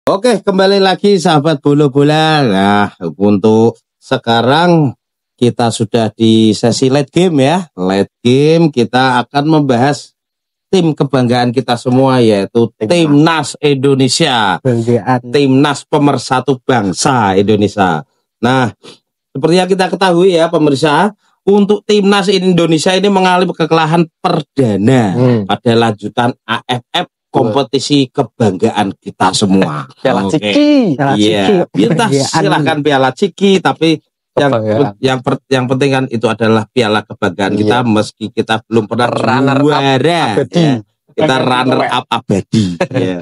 Oke, kembali lagi sahabat bola-bola. Nah, untuk sekarang kita sudah di sesi late game ya. Late game kita akan membahas tim kebanggaan kita semua, yaitu Timnas Indonesia. Timnas pemersatu bangsa Indonesia. Nah, seperti yang kita ketahui ya pemirsa, untuk Timnas Indonesia ini mengalami kekalahan perdana pada lanjutan AFF, kompetisi kebanggaan kita semua. Piala Ciki. Iya, kita silahkan Piala Ciki, tapi yang penting kan itu adalah piala kebanggaan kita, meski kita belum pernah juara. Ya. Kita runner up abadi. Ya.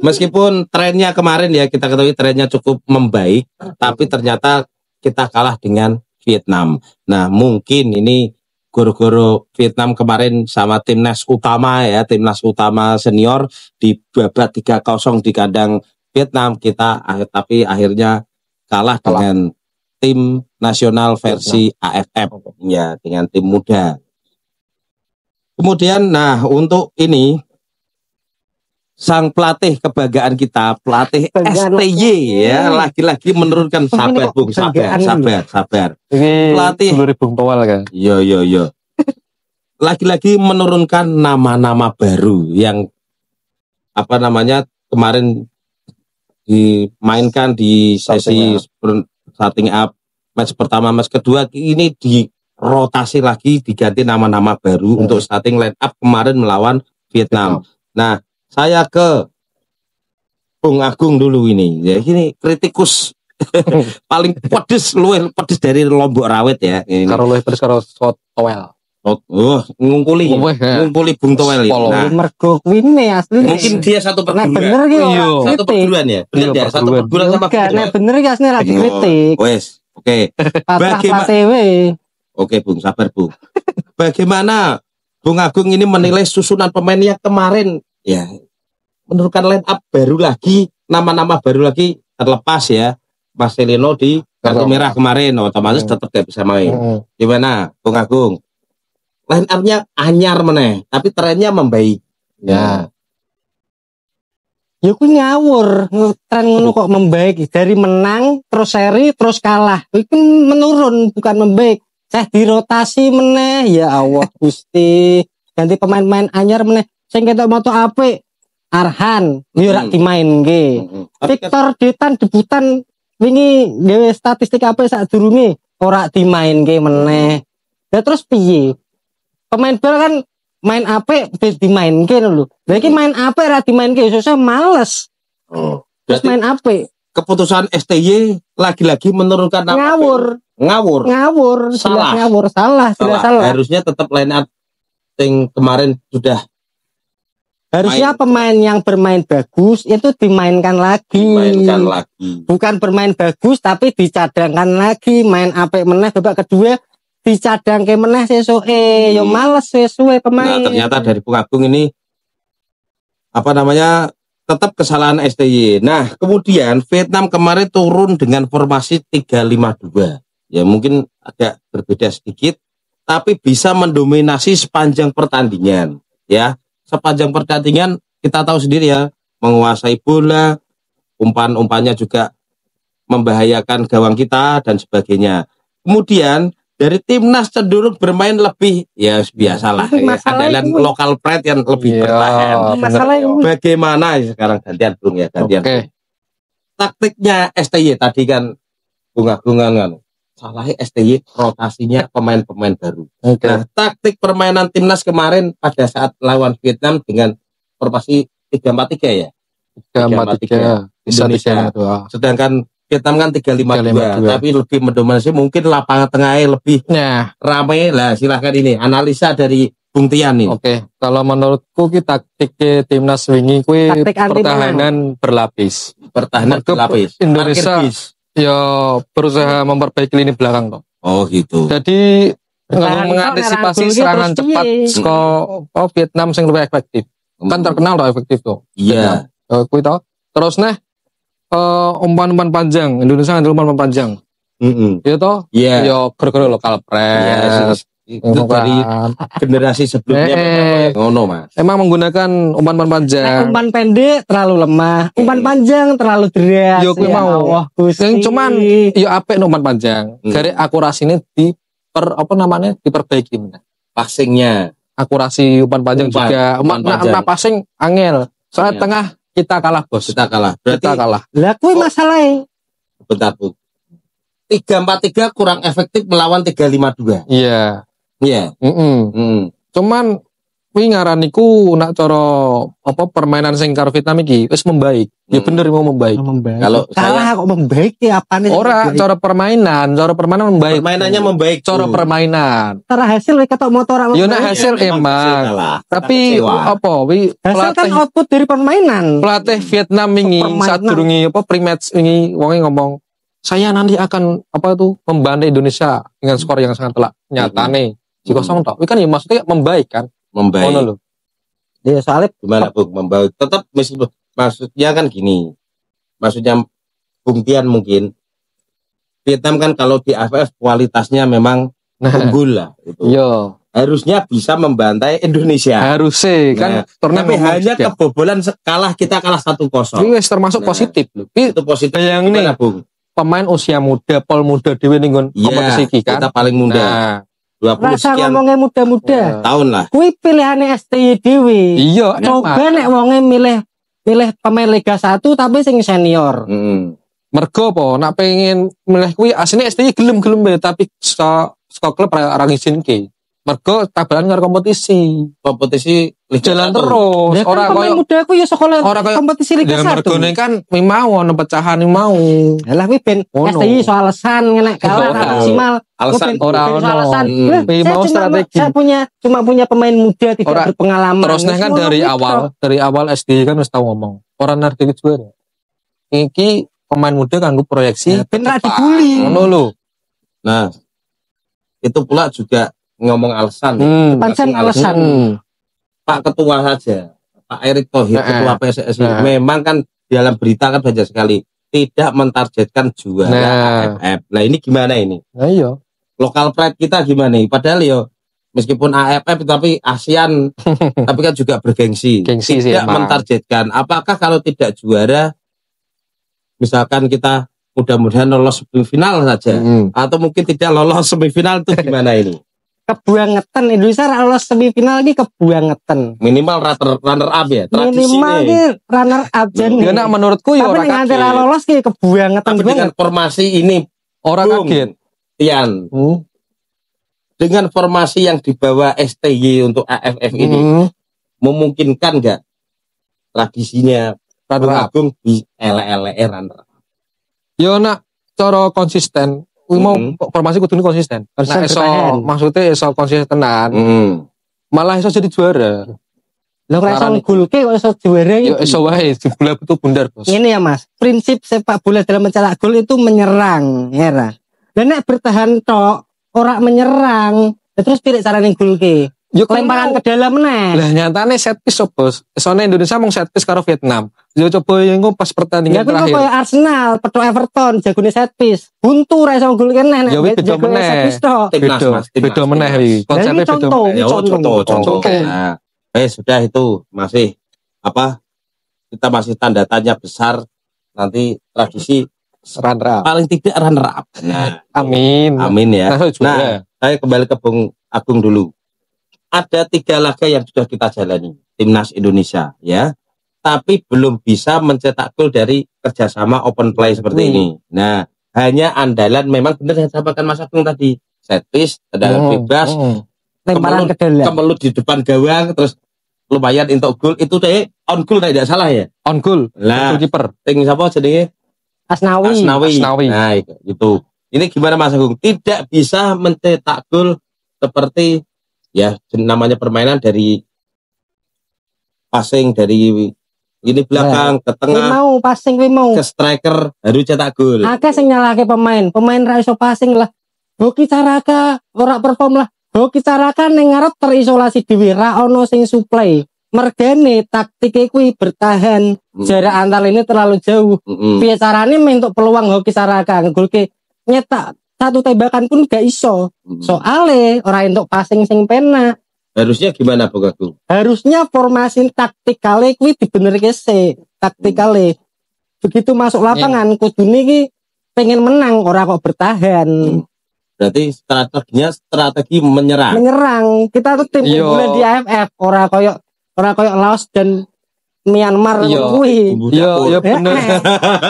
Meskipun trennya kemarin ya kita ketahui trennya cukup membaik, tapi ternyata kita kalah dengan Vietnam. Nah, mungkin ini goro-goro Vietnam kemarin sama timnas utama ya, timnas utama senior di babak 3-0 di kandang Vietnam kita, tapi akhirnya kalah dengan tim nasional versi AFF ya, dengan tim muda. Kemudian nah untuk ini sang pelatih kebanggaan kita, pelatih STY ya, lagi-lagi menurunkan, sabar Bung, sabar. Pelatih 10.000 Powal kan. Yo. Lagi-lagi menurunkan nama-nama baru yang kemarin dimainkan di sesi starting up match pertama, match kedua, ini dirotasi lagi, diganti nama-nama baru untuk starting line up kemarin melawan Vietnam. Nah, saya ke Bung Agung dulu ini. Ya, ini kritikus paling pedes dari Lombok Rawit ya. Karo luwih pedes karo Towel. Ngungkuli Bung Towel ini. Nah, mergo kuwi asli. Mungkin dia satu perguruan. Bener ki satu perguruan ya. Bener ya, satu perguruan sama Nek bener ki asli ra dikritik. Wes, oke. Oke, Bung, sabar, Bung. Bagaimana Bung Agung ini menilai susunan pemainnya kemarin? Ya, menurunkan line up baru lagi, nama-nama baru lagi, terlepas ya Marcelino di kartu merah kemarin, otomatis tetap gak bisa main. Gimana Bung Agung? Line up-nya anyar meneh, tapi trennya membaik. Ya kuwi ngawur, tren ngono kok membaik, dari menang terus seri terus kalah. Itu menurun bukan membaik. Saya dirotasi meneh, ya Allah Gusti. Ganti pemain-pemain anyar meneh. Sing ketok moto apik Arhan yo rak dimainke. Victor Detan debutan wingi gawe statistik apik sadurunge ora dimainke meneh. Ya terus piye? Pemain bal kan main apik dimainke lho. Lah iki main apik ora dimainke susah males. Terus main apik. Keputusan STY lagi-lagi menurunkan nama ngawur. Salah. Harusnya tetap line up yang kemarin sudah. Harusnya pemain yang bermain bagus itu dimainkan lagi. Bukan bermain bagus tapi dicadangkan lagi, main apik meneh babak kedua dicadangke meneh sesuke. Yo males sesuai pemain. Nah, ternyata dari Bung Agung ini tetap kesalahan STY. Nah, kemudian Vietnam kemarin turun dengan formasi 3-5-2. Ya mungkin agak berbeda sedikit, tapi bisa mendominasi sepanjang pertandingan. Ya, sepanjang pertandingan kita tahu sendiri ya, menguasai bola, umpan-umpannya juga membahayakan gawang kita dan sebagainya. Kemudian dari timnas cenderung bermain lebih, ya biasalah, ada lokal pride yang lebih bertahan. Bagaimana sekarang gantian Bung ya, gantian. Taktiknya STY tadi kan Bung Agung kan salahnya STY rotasinya pemain-pemain baru. Nah, taktik permainan timnas kemarin pada saat lawan Vietnam dengan formasi 3-4-3 ya. 3-4-3 Indonesia. Sedangkan Vietnam kan 3-5-2, tapi lebih mendominasi, mungkin lapangan tengahnya lebih ramai lah. Silahkan ini analisa dari Bung Tian nih. Oke, kalau menurutku taktik timnas wingi kuwi pertahanan berlapis. Indonesia ya berusaha memperbaiki lini belakang toh. Oh gitu. Jadi mengantisipasi serangan cepat ke Vietnam yang lebih efektif. Kan terkenal toh efektif toh. Iya. Kuwi toh. Terus umpan-umpan panjang, Indonesia ngandel umpan panjang. Iya toh? Iya. Ya gara-gara lokal press. Itu dari generasi sebelumnya ngono Mas. Emang menggunakan umpan panjang. Umpan pendek terlalu lemah, umpan panjang terlalu deras. Yo kuwi mau. Cuman yo apik umpan panjang. Gare akurasine diperbaiki. Passingnya. Akurasi umpan panjang juga. Passing angel. Soal tengah kita kalah, Bos. Kita kalah. Berarti kita kalah. Lah kuwi masalahnya. Bentar, Bu. 3-4-3 kurang efektif melawan 3-5-2. Iya. Iya. Cuman kuwi ngaraniku nak cara permainan sing karo Vietnam iki wis membaik. Ya bener mau membaik. Kalau kalah kok membaik ya apane? Ora, cara permainan membaik. Permainannya membaik. Cara permainan. Cara hasil ketok motor. Ya nak hasil emang. Tapi hasil kan output dari permainan. Pelatih Vietnam wingi sadurunge pre-match wingi wonge ngomong saya nanti akan membantai Indonesia dengan skor yang sangat telak. Nyatane 0-0 tok. Ini kan ya maksudnya membaik kan? Membaik. Ono lho. Iya, soalnya gimana Bung membaik? Tetap meskipun maksudnya kan gini. Maksudnya buktian mungkin Vietnam kan kalau di AFF kualitasnya memang unggul lah itu. Iya. Harusnya bisa membantai Indonesia. Harusnya kan tapi hanya kebobolan kita kalah 1-0. Ini termasuk positif loh. Itu positif. Yang nih, Bung. Pemain usia muda, pol muda dhewe ning kompetisi iki kan. Kita paling muda. Nah, 20 rasa sekian ngomongnya muda-muda. Tahun lah. Kuwi pilihane STY dhewe. Iya, coba nek wonge milih pemain Liga 1 tapi sing senior. Mergo apa? Nak pengen milih kuwi asline STY gelem-gelem bae tapi saka klub ora ngizinke. Mergo tabalan karo kompetisi jalan terus. Ya, ora kan koyo muda aku ya sekolah kompetisi Liga 1. Mergo kan mau ono pecahan mau. Lah kuwi ben STY soal alasan nek kalah maksimal. Alasan ora ono. Mau strategi. Saya cuma punya pemain muda tidak berpengalaman. Terus kan dari awal STY kan wis tau ngomong. Ora nardi juara. Iki pemain muda kanggo proyeksi. Ben ra dibully. Ngono lho. Nah, itu pula juga ngomong alasan. Alasan. Pak Ketua saja, Pak Erick Thohir, Ketua PSSI, memang kan dalam berita kan banyak sekali tidak mentargetkan juara AFF. Nah ini gimana ini? Nah, iya. Lokal pride kita gimana? Padahal yo meskipun AFF tapi ASEAN, tapi kan juga bergengsi. Tidak mentargetkan. Apakah kalau tidak juara, misalkan kita mudah-mudahan lolos semifinal saja, atau mungkin tidak lolos semifinal itu gimana ini? Kebuangetan Indonesia lolos semifinal ini kebuangetan. Minimal runner up ya. Minimal ini runner up jadi. Ya nak menurutku ya orang kaget. Tapi lolos ki kebuangetan. Tapi dengan formasi ini orang kaget. Tian. Dengan formasi yang dibawa STY untuk AFF ini memungkinkan nggak tradisinya Agung di LLR runner up? Yo nak cara konsisten. Mau formasi kudu konsisten. Nah, maksudnya iso konsistenan. Malah iso jadi juara. Lah ora iso ngulke kok iso juara iki. Ya iso wae, jebule betul bundar, Bos. Ini ya, Mas. Prinsip sepak bola dalam mencetak gol itu menyerang, ya. Dan nek bertahan tok, ora menyerang, terus pilih carane ngulke. Yo lemparan ke dalam meneh. Lah nyatane set piece, Bos. Soalnya Indonesia mung set piece karo Vietnam. Yo coba yang pas pertandingan terakhir. Ya koyo Arsenal, petok Everton, jagone set piece. Buntu ra iso gol kene nek jagone set piece tok. Beda meneh iki. Konsepnya beda. Contoh. Nah, sudah itu masih kita masih tanda tanya besar nanti tradisi runner up. Paling tidak runner up. Nah, amin ya. Nah, saya kembali ke Bung Agung dulu. Ada 3 laga yang sudah kita jalani timnas Indonesia ya, tapi belum bisa mencetak gol dari kerjasama open play seperti ini. Nah, hanya andalan memang benar yang disampaikan Mas Agung tadi, set piece, tendangan bebas, lemparan ke dalam, kemelut di depan gawang, terus lumayan untuk gol itu deh on goal tidak salah ya, on goal. Lah, kiper, ting siapa jenenge? Asnawi. Nah, itu. Ini gimana Mas Agung? Tidak bisa mencetak gol seperti ya namanya permainan dari passing dari ini belakang ke tengah. Passing ke striker harus cetak gol. Akeh sing nyalahke pemain ra iso passing lah. Hoki Caraka ora perform lah. Hoki Caraka ning ngarep terisolasi dhewe ra ono sing supply. Mergane taktike kuwi bertahan. Jarak antar ini terlalu jauh. Piye carane mentuk peluang Hoki Caraka ngegolke nyetak satu tembakan pun gak iso. Soale ora entuk passing sing penak. Harusnya gimana Bung Agung? Harusnya formasi taktikale kuwi dibenerke sik, taktikale. Begitu masuk lapangan kudune iki pengen menang ora kok bertahan. Berarti strategi menyerang. Menyerang. Kita tuh tim unggulan di AFF, ora koyo Laos dan Myanmar kuwi. Iya bener.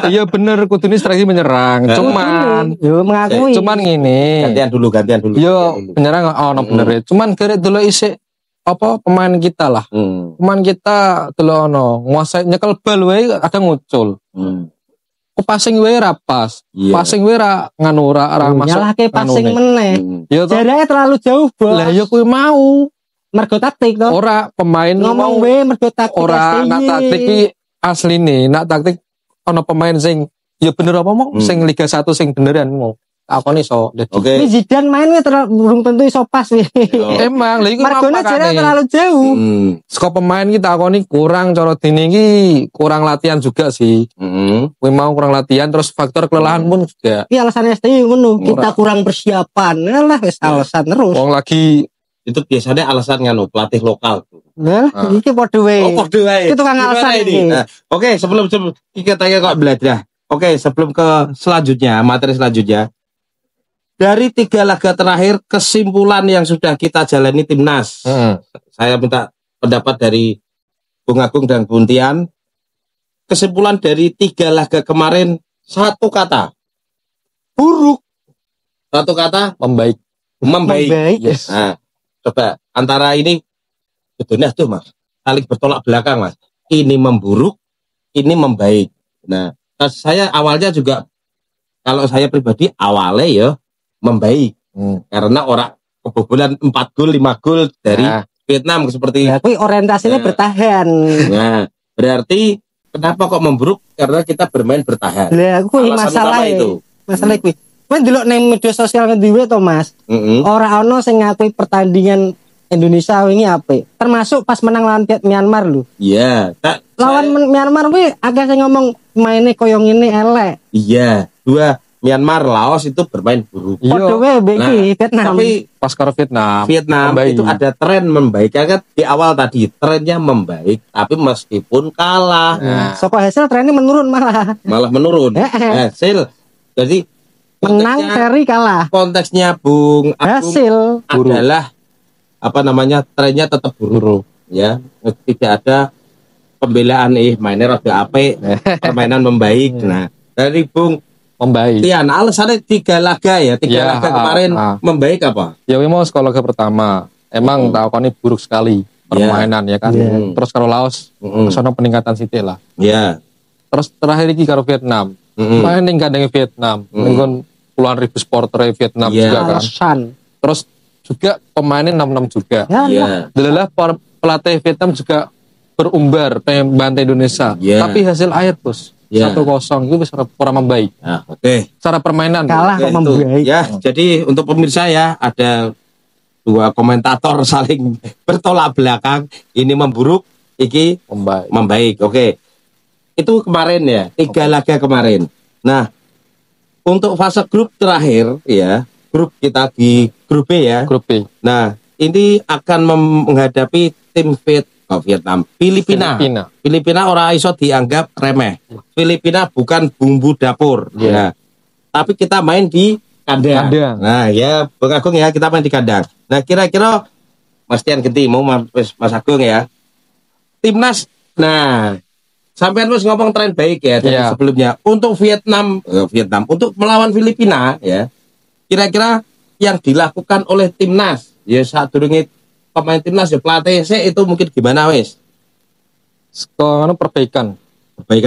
Iya bener kudune strategi menyerang. Cuman yo mengakui. Cuman ngene. Gantian dulu. Yo menyerang ono bener ya. Cuman gara delok isik apa pemain kita lah. Pemain kita delok ono nguasai nyekel bal wae ada ngucul. Passing wae ra pas. Passing wae ra nganu ra masuk. Nyalahke passing meneh. Jarake terlalu jauh, Bos. Lah yo kuwi mau mergo taktik to. Ora pemain ngomong wae mergo taktik. Ora nak taktik iki asline, nak taktik ana pemain sing ya bener apa mau sing Liga 1 sing beneran mau. Aku nih so. Oke. Ini Zidane main belum tentu iso pas wi. Emang lha iku margone jarake terlalu jauh. Saka pemain kita aku nih kurang cara dene iki kurang latihan juga sih. Kuwi mau kurang latihan terus faktor kelelahan pun juga. Iki alasan STI ngono, kita kurang persiapan. Lah wis alasan terus. Wong lagi itu biasanya alasan nganu pelatih lokal. Nah, iki padha wae. Oh, padha wae. Itu kan alasan ini. Nah, oke, sebelum kita tanya kok belajar. Oke, sebelum ke selanjutnya, materi selanjutnya. Dari 3 laga terakhir, kesimpulan yang sudah kita jalani timnas. Saya minta pendapat dari Bung Agung dan Buntian. Kesimpulan dari 3 laga kemarin, satu kata. Buruk. Satu kata, membaik. Yes. Nah, coba antara ini betulnya tuh Mas, saling bertolak belakang Mas. Ini memburuk, ini membaik. Nah, saya awalnya juga kalau saya pribadi awalnya ya membaik. Karena orang kebobolan 4 gol, 5 gol dari Vietnam seperti. Ya, kuwi orientasinya bertahan. Nah, berarti kenapa kok memburuk? Karena kita bermain bertahan. Lah, kuwi masalah itu. Masalah kuwi. Kowe ndelok nang media sosial ngendi to, Mas? Ora ono sing ngakui pertandingan Indonesia wingi apik. Termasuk pas menang lawan Myanmar lho. Iya, lawan Myanmar kuwi akeh sing ngomong maine koyo ngene elek. Iya, 2 Myanmar, Laos itu bermain buruk. Padha wae Vietnam. Tapi pas karo Vietnam itu ada tren membaik. Kan di awal tadi trennya membaik, tapi meskipun kalah. Saka hasil trennya menurun malah menurun. Hasil. Jadi menang seri kalah. Konteksnya Bung Agung hasil adalah apa namanya trennya tetap buruk ya, tidak ada pembelaan mainnya rada apik, permainan membaik. Nah dari Bung membaik Tian alasannya 3 laga ya, 3 laga kemarin membaik apa ya memang sekolah laga pertama emang takoni buruk sekali permainan ya kan. Terus kalau Laos sono peningkatan sithik lah ya. Terus terakhir iki karo Vietnam main ning kandang Vietnam ning puluhan ribu supporter Vietnam juga kan. Terus juga pemainnya 6-6 juga. Delalah pelatih Vietnam juga berumbar pengen bantai Indonesia. Tapi hasil akhir Bos 1-0 itu bisa kurang membaik. Oke. Cara permainan kalah kok membaik. Ya, jadi untuk pemirsa ya ada 2 komentator saling bertolak belakang. Ini memburuk, iki membaik. Oke. Itu kemarin ya, 3 laga kemarin. Nah, untuk fase grup terakhir ya, grup kita di grup B ya. Grup B. Nah, ini akan menghadapi tim Vietnam. Filipina ora iso dianggap remeh. Filipina bukan bumbu dapur. Ya. Tapi kita main di kandang. Nah, ya Bung Agung ya, kita main di kandang. Nah, kira-kira Mas Tian Genti mau Mas Agung ya. Timnas. Nah, sampai harus ngomong tren baik ya dari sebelumnya. Untuk Vietnam untuk melawan Filipina ya. Kira-kira yang dilakukan oleh timnas ya saat durunge pemain timnas ya pelatih itu mungkin gimana wis? Sekarang perbaikan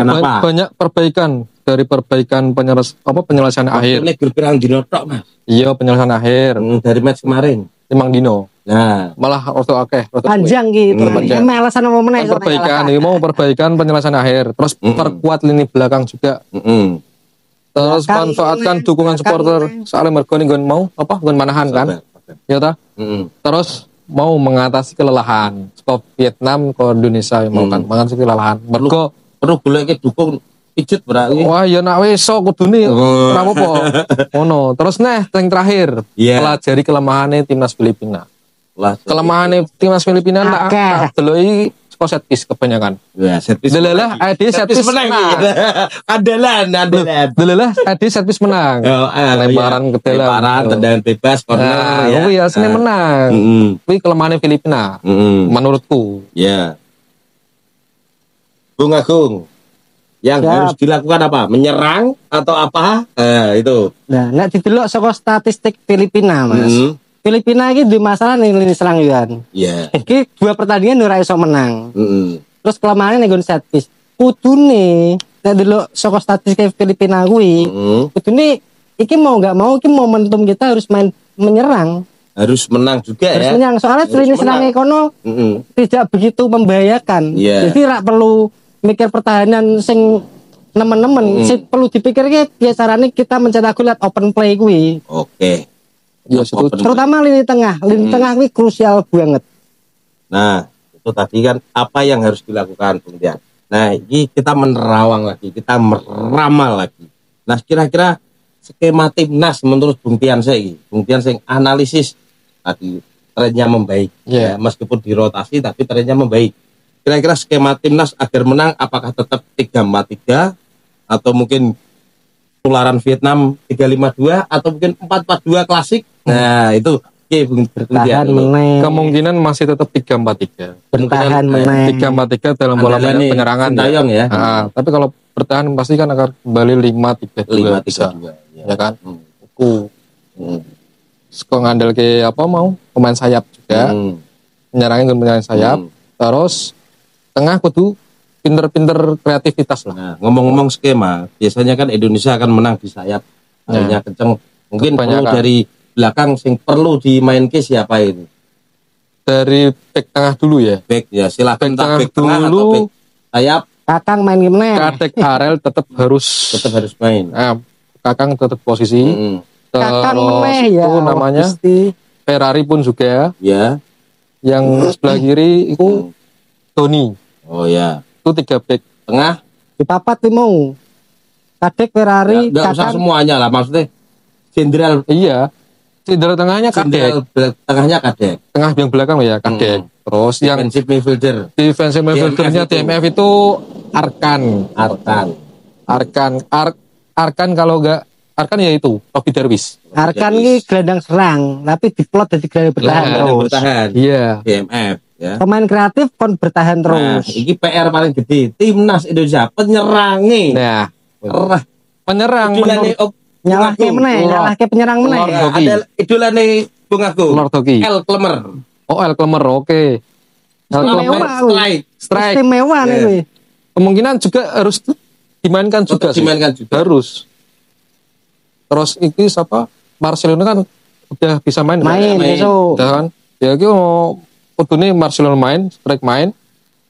apa? Banyak perbaikan dari perbaikan penyelesaian akhir. Ini gerang dino tok Mas. Iya, penyelesaian akhir dari match kemarin. 5 dino. Nah, malah orto akeh, panjang gitu. Alasan apa meneh perbaikan, ini mau perbaikan penyelesaian akhir. Terus perkuat lini belakang juga. Terus manfaatkan dukungan supporter soalnya mergo nggon mau nggon manahan kan. Ya ta? Terus mau mengatasi kelelahan. Ke Vietnam ke Indonesia mau kan mengatasi kelelahan. Mergo perlu golek dukung pijet berarti. Wah, ya nak wis iso kudune ora apa-apa. Ngono. Terus yang terakhir, Iya. pelajari kelemahannya timnas Filipina. Lah, Kelemahannya timnas Filipina tak deloki saka set piece kebanyakan. ya set piece. Delalah ade set piece menang. Andalan. Delalah ade set piece menang. Lemparan ke dalam. Lemparan, tendangan bebas, corner ya. Kuwi asline menang. Kuwi kelemahannya Filipina. Menurutku. Ya. Bung Agung, yang harus dilakukan apa? Menyerang atau apa? Itu. Nah, nek didelok saka statistik Filipina, Mas. Filipina iki duwe masalah ning lini serang yoan. Iya. Iki 2 pertandingan ora iso menang. Terus kelemahannya ning set piece. Kudune nek delok saka statistik Filipina kuwi, kudune iki mau enggak mau iki momentum kita harus main menyerang. Harus menang juga harus ya. Menyerang. Soalnya lini serang kono tidak begitu membahayakan. Jadi rak perlu mikir pertahanan sing nemen-nemen. Sing perlu dipikir ki piye carane kita mencetak gol open play kuwi. Oke. Ya, terutama lini tengah. Lini tengah kuwi krusial banget. Nah, itu tadi kan apa yang harus dilakukan Bung Tian. Nah, ini kita menerawang lagi, kita meramal lagi. Nah, kira-kira skema timnas menurut Bung Tian saya, Bung Tian sing analisis tadi trennya membaik. Ya, meskipun dirotasi tapi trennya membaik. Kira-kira skema timnas agar menang apakah tetap 3-4-3 atau mungkin tularan Vietnam 3-5-2 atau mungkin 4-4-2 klasik? Nah, itu bertahan menang. Kemungkinan masih tetap 3-4-3. Bertahan menang. 3-4-3 dalam pola penyerangan ya. Nah, tapi kalau bertahan pasti kan akan kembali 5-3-2 bisa. Ya kan? Kok ngandel ke apa mau pemain sayap juga. Menyerangin pemain sayap. Terus tengah kudu pinter-pinter kreativitas lah. Nah, ngomong-ngomong skema, biasanya kan Indonesia akan menang di sayap. Hanya kenceng. Mungkin perlu dari belakang sing perlu dimainke siapa ini? Dari back tengah dulu ya. Back ya, silakan back tengah dulu. Back sayap. Kakang main gimana? Kadek Arel tetap harus main. Kakang tetap posisi. Kakang meneh ya. Itu namanya Ferrari pun juga. Ya. Yang sebelah kiri itu Tony. Oh ya. Itu 3 back tengah. Di papat mau. Kadek Ferrari. Enggak usah semuanya lah maksudnya. Jenderal. Iya. Jenderal tengahnya Kadek. Tengahnya Kadek. Tengah yang belakang ya Kadek. Terus yang defensive midfielder. Defensive midfieldernya DMF itu Arkan kalau enggak Arkan ya itu Rocky Darwis. Arkan ini gelandang serang tapi diplot dari gelandang bertahan terus. Iya. DMF ya. Pemain kreatif kon bertahan terus. Nah, ini PR paling gede timnas Indonesia penyerangnya. Nah, penyerang nyalahke penyerang meneh. Ada idolane Bung Agung. El Klemer. Oh, El Klemer, oke. El Klemer strike. Istimewa nih. Kemungkinan juga harus dimainkan juga. Harus. Terus ini siapa? Marcelino kan udah bisa main besok. Kan? Ya iki kudune Marcelino main,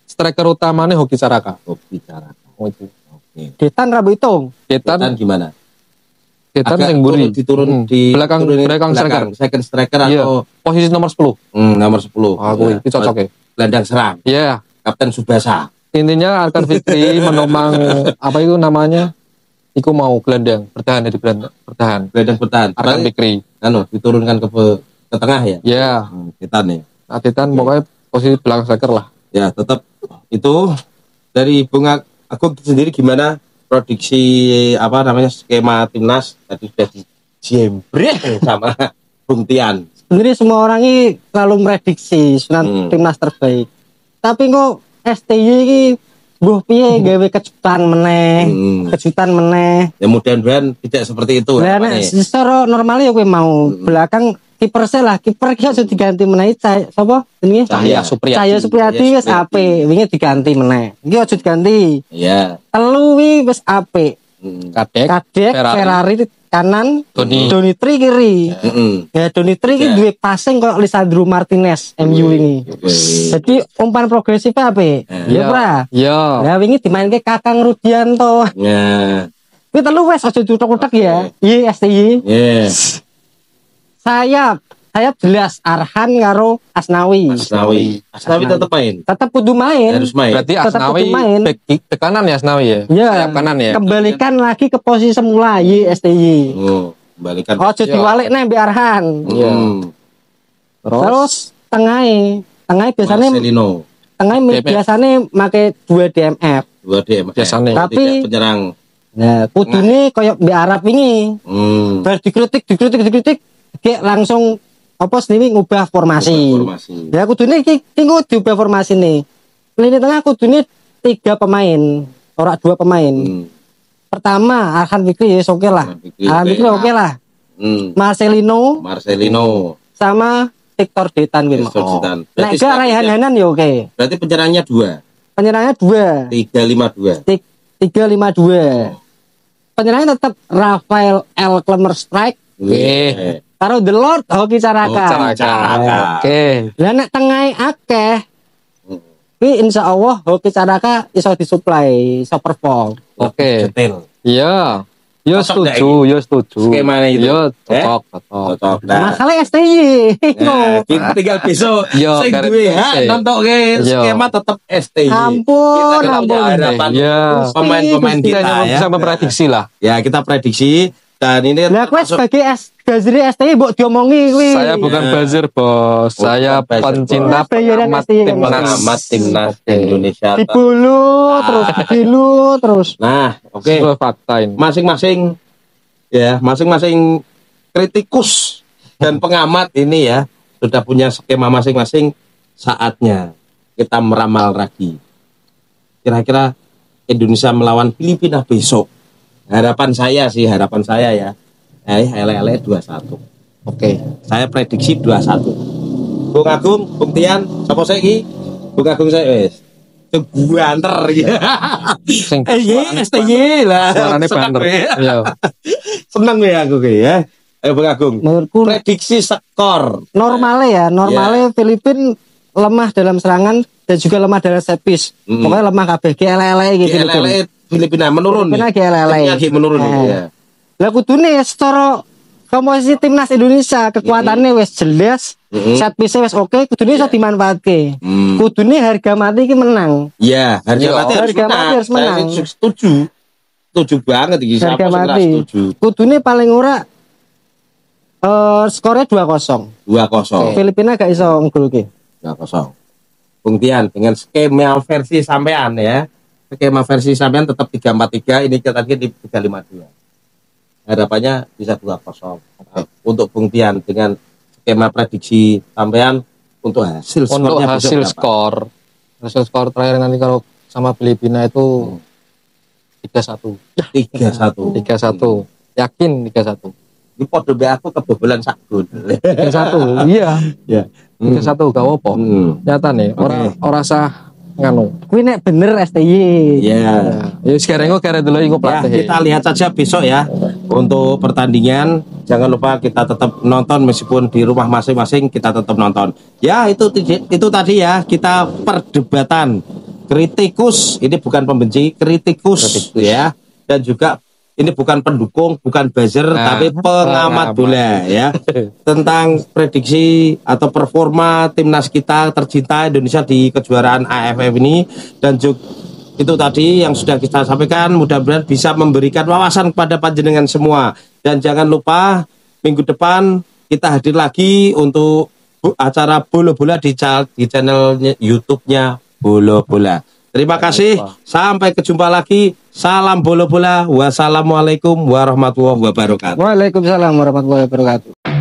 striker utamanya Hoki Caraka. Oh, itu. Oke. Detan Rabu Hitung. Detan gimana? Detan yang buri diturun di belakang striker. Second striker atau posisi nomor 10. Nomor 10. Aku itu cocok ya. Gelandang serang. Iya. Kapten Subasa. Intinya Arkan Fikri menomang apa itu namanya? Iku mau gelandang bertahan. Arkan Fikri. Diturunkan ke tengah ya? Iya. Detan ya. Detan pokoknya posisi belakang striker lah. Ya, tetap itu dari Bung Agung sendiri gimana prediksi skema timnas tadi sudah dijembrek sama Bung Tian. Sebenarnya semua orang ini selalu prediksi timnas terbaik. Tapi kok STY ini buh piye gawe kejutan meneh. Ya mudah-mudahan tidak seperti itu. Lah nek secara normal ya kowe mau belakang kiper ki aja diganti meneh sapa jenenge? Cahya Supriyadi wis apik, wingi diganti meneh. Iki aja diganti. Iya. Telu wi wis apik. Kadek Ferrari kanan, Doni Tri kiri. Ya Doni Tri iki duwe passing kok Lisandro Martinez MU ini. Jadi umpan progresif apik. Ya ora? Iya. Lah wingi dimainke Kakang Rudianto. Ya. Kuwi telu wis aja diutek-utek ya. Iya STY. Yes. Sayap Saya jelas Arhan karo Asnawi. Asnawi tetap main. Tetap kudu main. Harus main. Berarti Tetap Asnawi kudu main. bek kanan ya Asnawi ya? Ya. Sayap kanan ya. Kembalikan lagi ke posisi semula YSTY. Oh, kembalikan. Ojo diwalik nih Mbak Arhan. Iya. Terus tengahnya biasanya Marcelino. biasanya make 2 DMF. 2 DM. Biasanya. Tapi- penyerang. Nah, kudune koyo Mbak Arab ini. Bar dikritik, kayak langsung apa sendiri ngubah formasi. Ya kudune iki kudu diubah formasi nih. Lini tengah kudune 3 pemain, ora 2 pemain. Pertama Arhan Fikri ya oke lah. Arhan Fikri oke lah. Marcelino sama Victor Detan kuwi. Victor Detan. Nek gak Raihan Hanan ya oke. Berarti penyerangnya 2. Penyerangnya 2. 3-5-2. 3-5-2. Penyerangnya tetap Rafael L. Klemer Strike. Oke. Karo The Lord Hoki Caraka. Oke. Lah nek tengah akeh. Kuwi insyaallah Hoki Caraka iso disuplai, iso perform. Oke. Detail. Iya. Yo Cocok setuju. Skemanya itu. Yo cocok. Cocok. Nah, Masalah STY. kita tinggal besok. Yo, Sing karet duwe hak STY. nontoke Yo. skema tetap STY. Ampun, Kita ampun. harapan Iya. pemain-pemain Gusti, kita Kita ya. bisa memprediksi lah. Ya, kita prediksi dan ini Lah kowe masuk- sebagai Gazri STY mbok diomongi kuwi. Saya bukan buzzer bos. Saya buzzer, pencinta bos. Bayaran pengamat STY. pengamat timnas Indonesia. dibulu terus. Nah, oke. Sebuah fakta ini. Masing-masing kritikus dan pengamat ini ya sudah punya skema masing-masing. Saatnya kita meramal lagi. Kira-kira Indonesia melawan Filipina besok. Harapan saya ya. Ele 2-1. Oke. Saya prediksi 2-1. Bung Agung, Bung Tian, sapa saiki? Bung Agung saya wis. Banter ya. Sing STY lah. suarane Seneng banter. ya. Iya. Seneng ya aku kayak ya. Ayo Bung Agung. Menurutku Prediksi skor. normalnya Filipina lemah dalam serangan dan juga lemah dalam set piece. Pokoknya lemah kabeh GLL gitu. Filipina menurun. Filipina GLL. Lagi menurun ya. Lah kudune secara komposisi timnas Indonesia kekuatannya wis jelas, set piece wis oke, kudune iso dimanfaatke. Kudune harga mati iki menang. Iya, harga mati harus menang. Saya setuju banget iki. Harga Siapa sing mati. setuju? Kudune paling ora skornya 2-0. 2-0. Filipina gak iso nggolke. 2-0. Bung Tian dengan skema versi sampean ya. Skema versi sampean tetap 3-4-3, ini kita di 3-5-2. Harapannya bisa 2-0. Untuk Bung Tian dengan skema prediksi sampean untuk hasil Untuk skornya hasil besok berapa? skor terakhir nanti kalau sama Filipina itu 3-1. 3-1. 3-1. Yakin 3-1. Ini podo be aku kebobolan sak gol. 3-1. Iya. Ya. 3-1 gak apa. Nyata nih, ora sah nganu. Kuwi nek bener STY. Ya. Ya sekarang kok kira dulu iku Ya, pelatih. kita lihat saja besok ya untuk pertandingan. Jangan lupa kita tetap nonton meskipun di rumah masing-masing kita tetap nonton. Ya itu tadi ya kita perdebatan kritikus. Ini bukan pembenci, kritikus ya. Dan juga ini bukan pendukung, bukan buzzer, tapi pengamat bola ya. Tentang prediksi atau performa timnas kita tercinta Indonesia di kejuaraan AFF ini. Dan juga itu tadi yang sudah kita sampaikan, mudah-mudahan bisa memberikan wawasan kepada panjenengan semua. Dan jangan lupa minggu depan kita hadir lagi untuk acara bola-bola di channel YouTube-nya Bola-Bola. Terima kasih, sampai kejumpa lagi. Salam bola-bola. Wassalamualaikum warahmatullahi wabarakatuh. Waalaikumsalam warahmatullahi wabarakatuh.